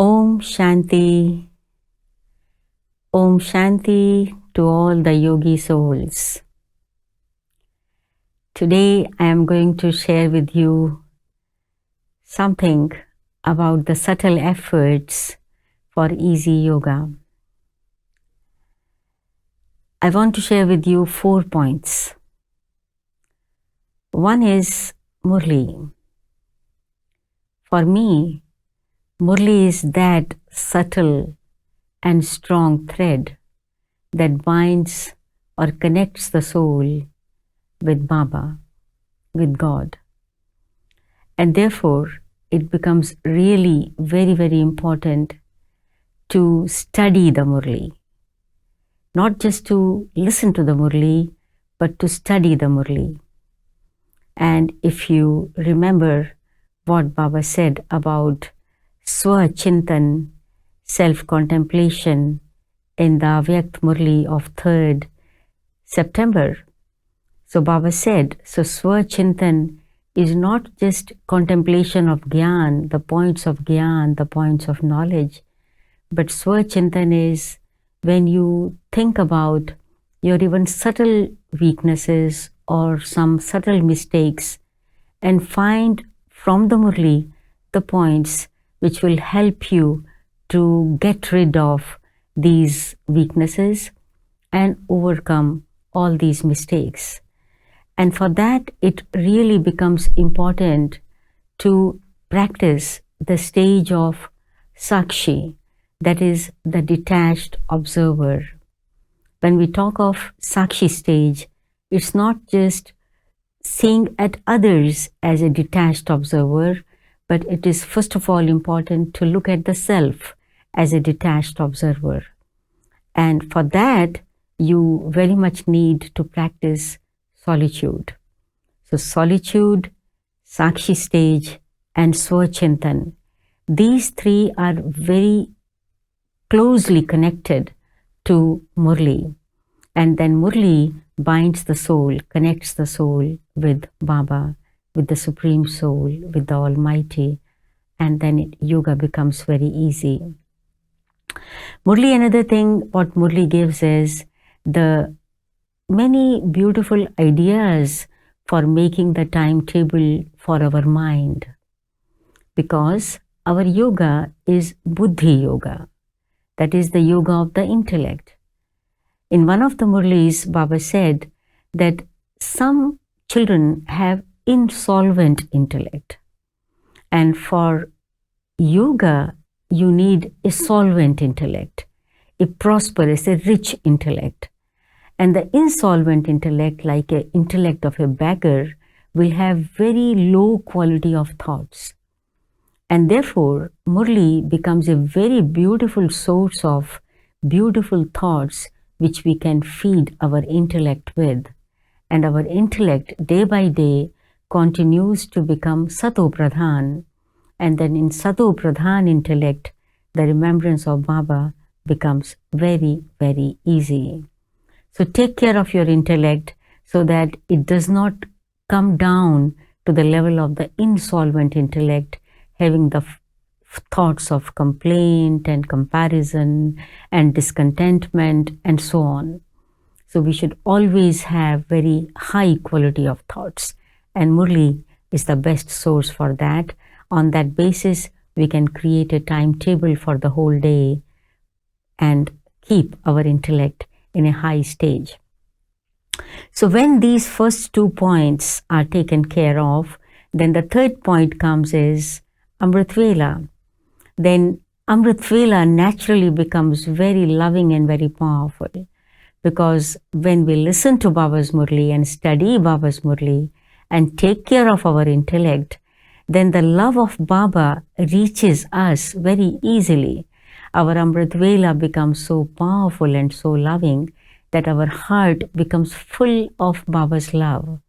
Om Shanti. Om Shanti to all the yogi souls. Today I am going to share with you something about the subtle efforts for easy yoga. I want to share with you 4 points. One is Murli. For me, Murli is that subtle and strong thread that binds or connects the soul with Baba, with God. And therefore, it becomes really very, very important to study the Murli. Not just to listen to the Murli, but to study the Murli. And if you remember what Baba said about Swa-Chintan, self-contemplation in the Avyakt Murli of 3rd September. So Baba said, so Swa-Chintan is not just contemplation of Gyan, the points of Gyan, the points of knowledge, but Swa-Chintan is when you think about your even subtle weaknesses or some subtle mistakes and find from the Murli the points which will help you to get rid of these weaknesses and overcome all these mistakes. And for that, it really becomes important to practice the stage of Sakshi, that is the detached observer. When we talk of Sakshi stage, it's not just seeing at others as a detached observer, but it is first of all important to look at the self as a detached observer. And for that, you very much need to practice solitude. So solitude, Sakshi stage, and Swa-Chintan. These three are very closely connected to Murli. And then Murli binds the soul, connects the soul with Baba, with the Supreme Soul, with the Almighty. And then yoga becomes very easy. Murli, another thing what Murli gives is the many beautiful ideas for making the timetable for our mind. Because our yoga is Buddhi Yoga. That is the yoga of the intellect. In one of the Murlis, Baba said that some children have insolvent intellect. And for yoga, you need a solvent intellect, a prosperous, a rich intellect. And the insolvent intellect, like an intellect of a beggar, will have very low quality of thoughts. And therefore, Murli becomes a very beautiful source of beautiful thoughts which we can feed our intellect with. And our intellect, day by day, continues to become Sato Pradhan. And then in Sato Pradhan intellect, the remembrance of Baba becomes very, very easy. So take care of your intellect so that it does not come down to the level of the insolvent intellect, having the thoughts of complaint and comparison and discontentment and so on. So we should always have very high quality of thoughts. And Murli is the best source for that. On that basis, we can create a timetable for the whole day and keep our intellect in a high stage. So when these first 2 points are taken care of, then the third point comes is Amrit Vela. Then Amrit Vela naturally becomes very loving and very powerful, because when we listen to Baba's Murli and study Baba's Murli and take care of our intellect, then the love of Baba reaches us very easily. Our Amrit Vela becomes so powerful and so loving that our heart becomes full of Baba's love.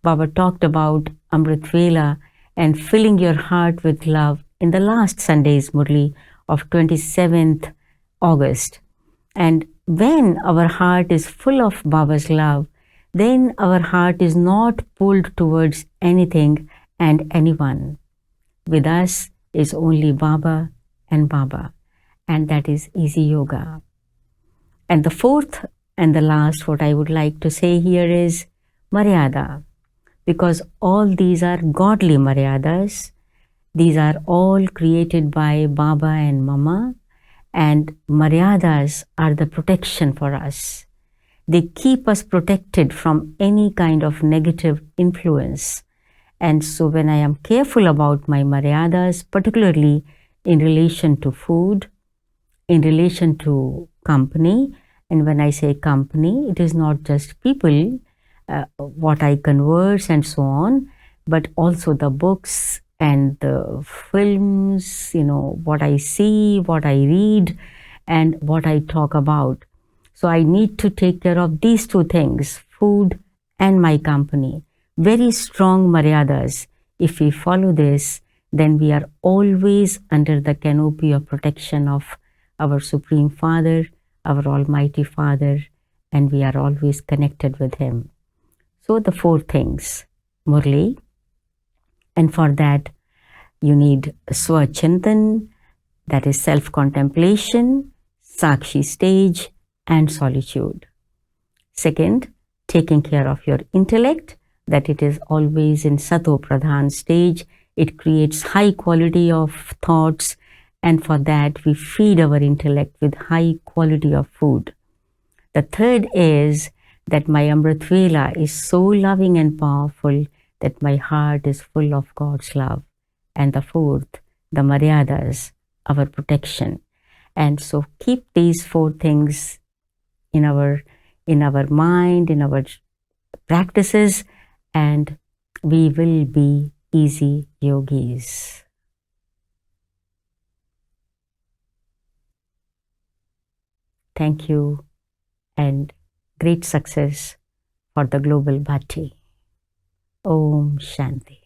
Baba talked about Amrit Vela and filling your heart with love in the last Sunday's Murli of 27th August. And when our heart is full of Baba's love, then our heart is not pulled towards anything and anyone. With us is only Baba and Baba, and that is easy yoga. And the fourth and the last, what I would like to say here is Maryada, because all these are godly Maryadas. These are all created by Baba and Mama, and Maryadas are the protection for us. They keep us protected from any kind of negative influence. And so when I am careful about my Maryadas, particularly in relation to food, in relation to company, and when I say company, it is not just people, what I converse and so on, but also the books and the films, what I see, what I read, and what I talk about. So I need to take care of these two things, food and my company. Very strong Maryadas. If we follow this, then we are always under the canopy of protection of our Supreme Father, our Almighty Father, and we are always connected with Him. So the four things, Murli, and for that you need Swachintan, that is self-contemplation, Sakshi stage, and solitude. Second, taking care of your intellect, that it is always in Sato Pradhan stage. It creates high quality of thoughts, and for that we feed our intellect with high quality of food. The third is that my Amrit Vela is so loving and powerful that my heart is full of God's love. And the fourth, the Maryadas, our protection. And so keep these four things in our mind, in our practices, and we will be easy yogis. Thank you, and great success for the global Bhatti. Om Shanti.